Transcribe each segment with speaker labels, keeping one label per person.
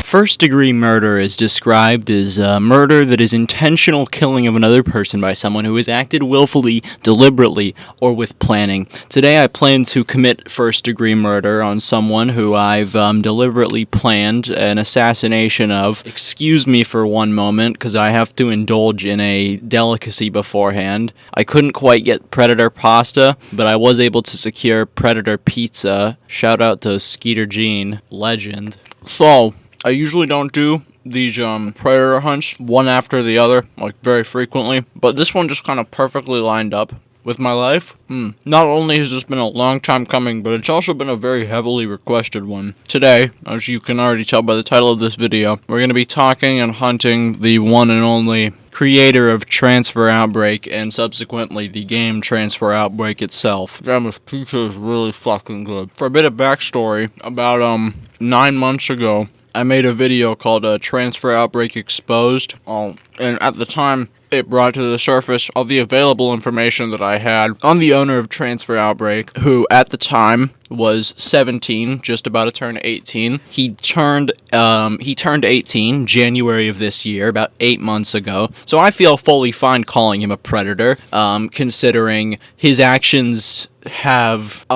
Speaker 1: First-degree murder is described as murder that is intentional killing of another person by someone who has acted willfully, deliberately, or with planning. Today I plan to commit first-degree murder on someone who I've deliberately planned an assassination of. Excuse me for one moment, because I have to indulge in a delicacy beforehand. I couldn't quite get Predator pasta, but I was able to secure Predator pizza. Shout out to Skeeter Jean, legend. So, I usually don't do these predator hunts one after the other, like very frequently, but this one just kind of perfectly lined up with my life. Not only has this been a long time coming, but it's also been a very heavily requested one. Today, as you can already tell by the title of this video, we're going to be talking and hunting the one and only creator of Transfur Outbreak, and subsequently the game Transfur Outbreak itself. Damn, this pizza is really fucking good. For a bit of backstory, about 9 months ago, I made a video called Transfur Outbreak Exposed, and at the time, it brought to the surface all the available information that I had on the owner of Transfur Outbreak, who at the time was 17, just about to turn 18. He turned 18 January of this year, about 8 months ago. So I feel fully fine calling him a predator, considering his actions have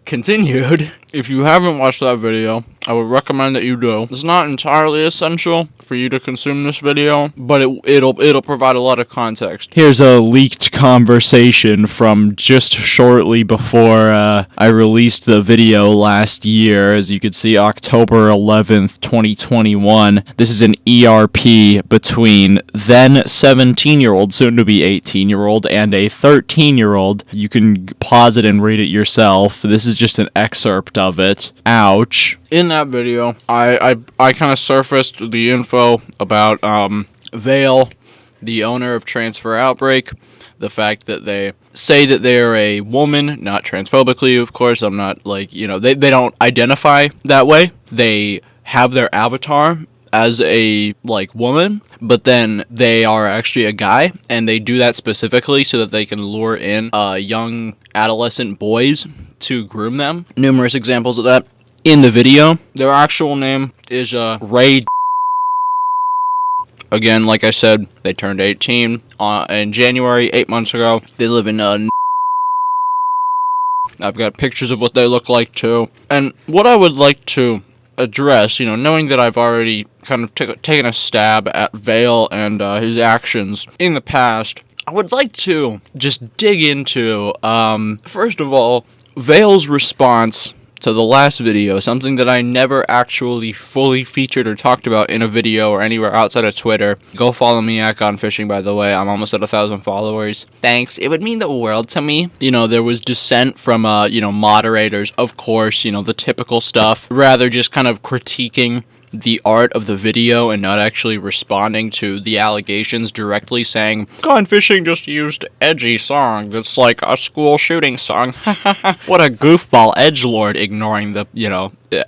Speaker 1: continued. If you haven't watched that video, I would recommend that you do. It's not entirely essential for you to consume this video, but it'll provide a lot of context. Here's a leaked conversation from just shortly before I released the video last year. As you can see, October 11th, 2021. This is an ERP between then 17-year-old, soon to be 18-year-old, and a 13-year-old. You can pause it and read it yourself. This is just an excerpt of it. Ouch. In that video, I kind of surfaced the info about Vale, the owner of Transfur Outbreak, the fact that they say that they are a woman, not transphobically, of course. I'm not like, they don't identify that way. They have their avatar as a woman, but then they are actually a guy, and they do that specifically so that they can lure in young adolescent boys to groom them. Numerous examples of that in the video. Their actual name is Ray. Again, like I said, they turned 18 in January, 8 months ago. They live in I've got pictures of what they look like too. And what I would like to address, knowing that I've already kind of taken a stab at Vale and his actions in the past, I would like to just dig into, first of all, Vale's response to the last video, something that I never actually fully featured or talked about in a video or anywhere outside of Twitter. Go follow me at Gone Fishing, by the way. I'm almost at 1,000 followers. Thanks. It would mean the world to me. There was dissent from, moderators, of course, the typical stuff. Rather just kind of critiquing the art of the video and not actually responding to the allegations directly, saying, Gone Fishing just used edgy song that's like a school shooting song. What a goofball edgelord, ignoring the,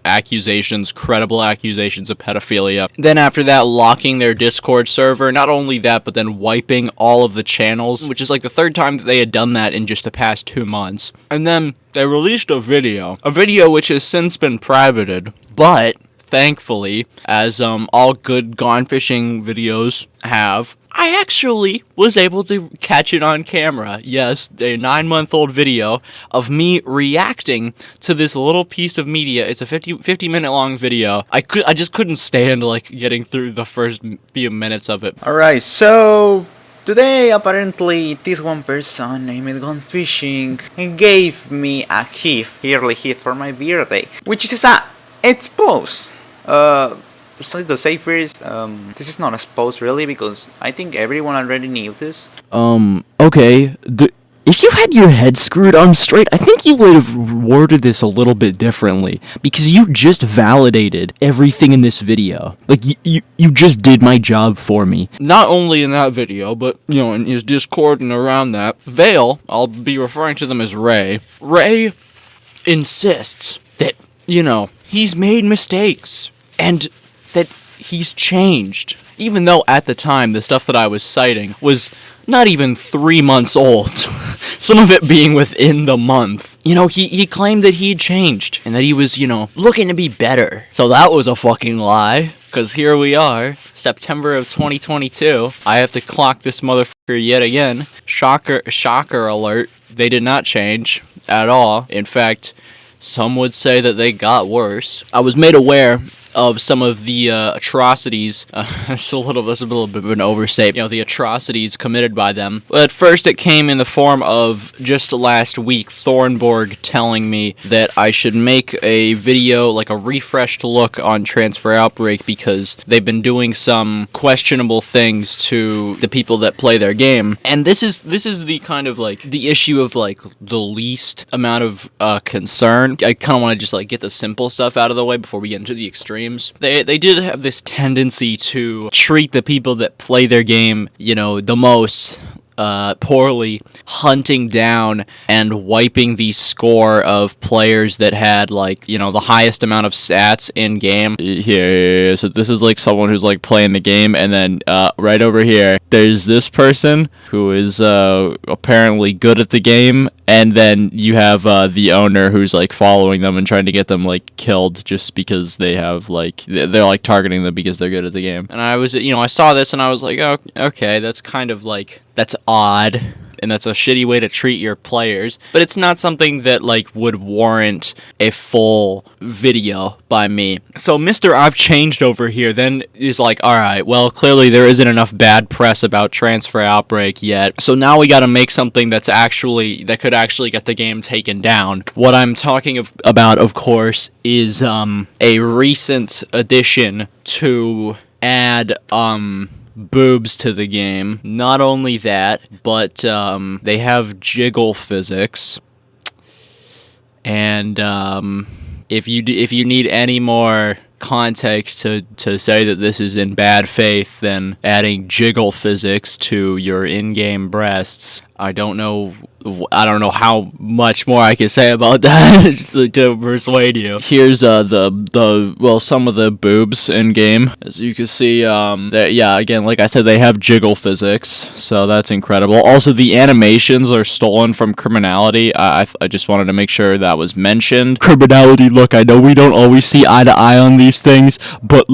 Speaker 1: accusations, credible accusations of pedophilia. Then after that, locking their Discord server. Not only that, but then wiping all of the channels, which is like the third time that they had done that in just the past 2 months. And then they released a video which has since been privated, but thankfully, as all good Gone Fishing videos have, I actually was able to catch it on camera. Yes, a 9-month-old video of me reacting to this little piece of media. It's a 50-minute long video. I just couldn't stand getting through the first few minutes of it.
Speaker 2: Alright, so today apparently this one person named Gone Fishing gave me a gift, yearly gift for my birthday, which is a expose. To say first, this is not a expose really, because I think everyone already knew this.
Speaker 1: Okay. If you had your head screwed on straight, I think you would have worded this a little bit differently, because you just validated everything in this video. You just did my job for me. Not only in that video, but, in his Discord and around that, Vale, I'll be referring to them as Ray. Ray insists that, he's made mistakes, and that he's changed. Even though at the time, the stuff that I was citing was not even 3 months old. Some of it being within the month. he claimed that he'd changed and that he was, looking to be better. So that was a fucking lie. Because here we are, September of 2022. I have to clock this motherfucker yet again. Shocker alert. They did not change at all. In fact, some would say that they got worse. I was made aware of some of the atrocities. That's a little bit of an overstatement. The atrocities committed by them. But at first, it came in the form of just last week, Thornborg telling me that I should make a video, like a refreshed look on Transfer Outbreak, because they've been doing some questionable things to the people that play their game. And this is the kind of like the issue of like the least amount of concern. I kind of want to just like get the simple stuff out of the way before we get into the extreme. They did have this tendency to treat the people that play their game, the most poorly, hunting down and wiping the score of players that had the highest amount of stats in game. Here, so this is like someone who's like playing the game, and then right over here there's this person who is apparently good at the game, and then you have the owner who's like following them and trying to get them like killed just because they have they're like targeting them because they're good at the game. And I was I saw this and I was like, oh, okay, that's kind of like, that's odd, and that's a shitty way to treat your players, but it's not something that would warrant a full video by me. So Mr. I've changed over here then is like, alright, well, clearly there isn't enough bad press about Transfer Outbreak yet, so now we gotta make something that could actually get the game taken down. What I'm talking about, of course, is a recent addition to add boobs to the game. Not only that, but they have jiggle physics, and if you need any more context to say that this is in bad faith, then adding jiggle physics to your in-game breasts, I don't know how much more I can say about that to persuade you. Here's some of the boobs in game. As you can see, again, like I said, they have jiggle physics, so that's incredible. Also, the animations are stolen from Criminality. I just wanted to make sure that was mentioned. Criminality, look, I know we don't always see eye to eye on these things, but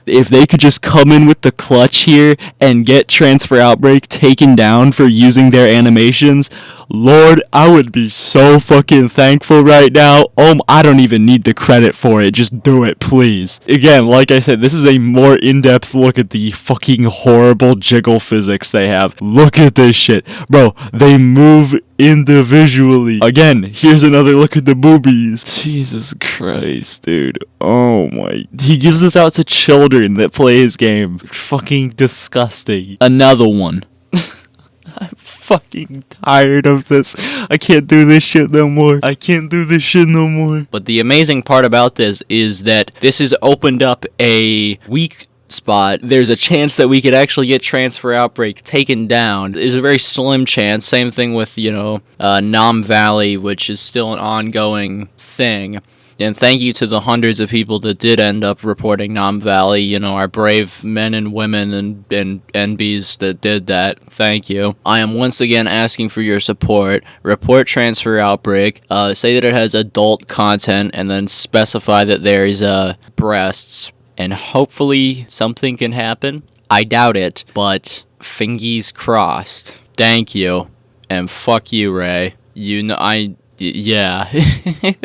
Speaker 1: if they could just come in with the clutch here and get Transfer Outbreak taken down for using their animations, Lord, I would be so fucking thankful right now. I don't even need the credit for it. Just do it, please. Again, like I said, this is a more in-depth look at the fucking horrible jiggle physics they have. Look at this shit. Bro, they move individually. Again, here's another look at the boobies. Jesus Christ, dude. Oh my. He gives this out to children that play his game. Fucking disgusting. Another one. I'm fucking tired of this. I can't do this shit no more. But the amazing part about this is that this has opened up a weak spot. There's a chance that we could actually get Transfer Outbreak taken down. There's a very slim chance. Same thing with, Nam Valley, which is still an ongoing thing. And thank you to the hundreds of people that did end up reporting Nam Valley, our brave men and women and NBs that did that. Thank you. I am once again asking for your support. Report Transfer Outbreak. Say that it has adult content, and then specify that there is breasts. And hopefully something can happen. I doubt it, but fingies crossed. Thank you. And fuck you, Ray. Yeah.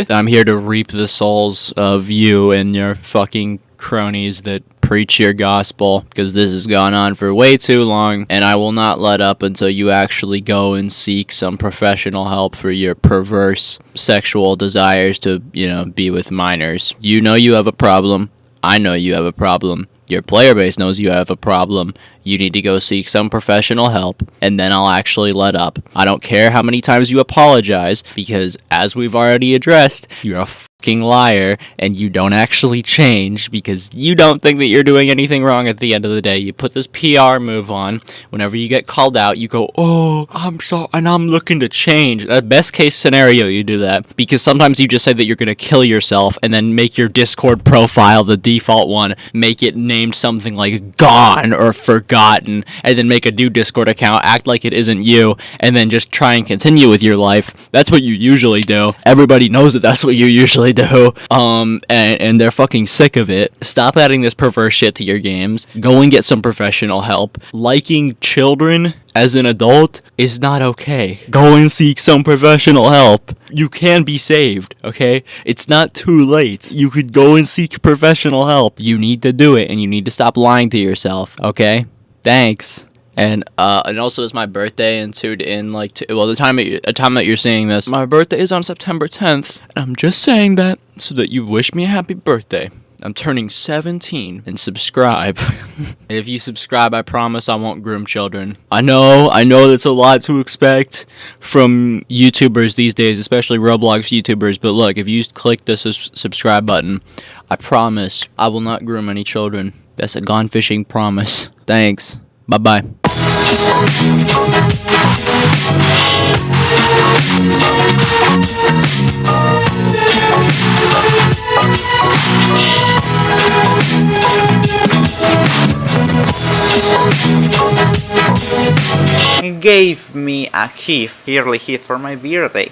Speaker 1: I'm here to reap the souls of you and your fucking cronies that preach your gospel, because this has gone on for way too long, and I will not let up until you actually go and seek some professional help for your perverse sexual desires to, be with minors. You know you have a problem. I know you have a problem. Your player base knows you have a problem. You need to go seek some professional help, and then I'll actually let up. I don't care how many times you apologize, because as we've already addressed, you're a liar and you don't actually change because you don't think that you're doing anything wrong at the end of the day. You put this PR move on. Whenever you get called out, you go, oh, I'm sorry, and I'm looking to change. The best case scenario, you do that because sometimes you just say that you're going to kill yourself and then make your Discord profile, the default one, make it named something like gone or forgotten, and then make a new Discord account, act like it isn't you, and then just try and continue with your life. That's what you usually do. Everybody knows that that's what you usually do. And they're fucking sick of it. Stop adding this perverse shit to your games. Go and get some professional help. Liking children as an adult is not okay. Go and seek some professional help. You can be saved, okay? It's not too late. You could go and seek professional help. You need to do it, and you need to stop lying to yourself, okay? Thanks. And also it's my birthday the time that you're seeing this, my birthday is on September 10th, and I'm just saying that so that you wish me a happy birthday. I'm turning 17, and subscribe. If you subscribe, I promise I won't groom children. I know that's a lot to expect from YouTubers these days, especially Roblox YouTubers, but look, if you click the subscribe button, I promise I will not groom any children. That's a gone fishing promise. Thanks. Bye-bye.
Speaker 2: He gave me a gift, early gift for my birthday.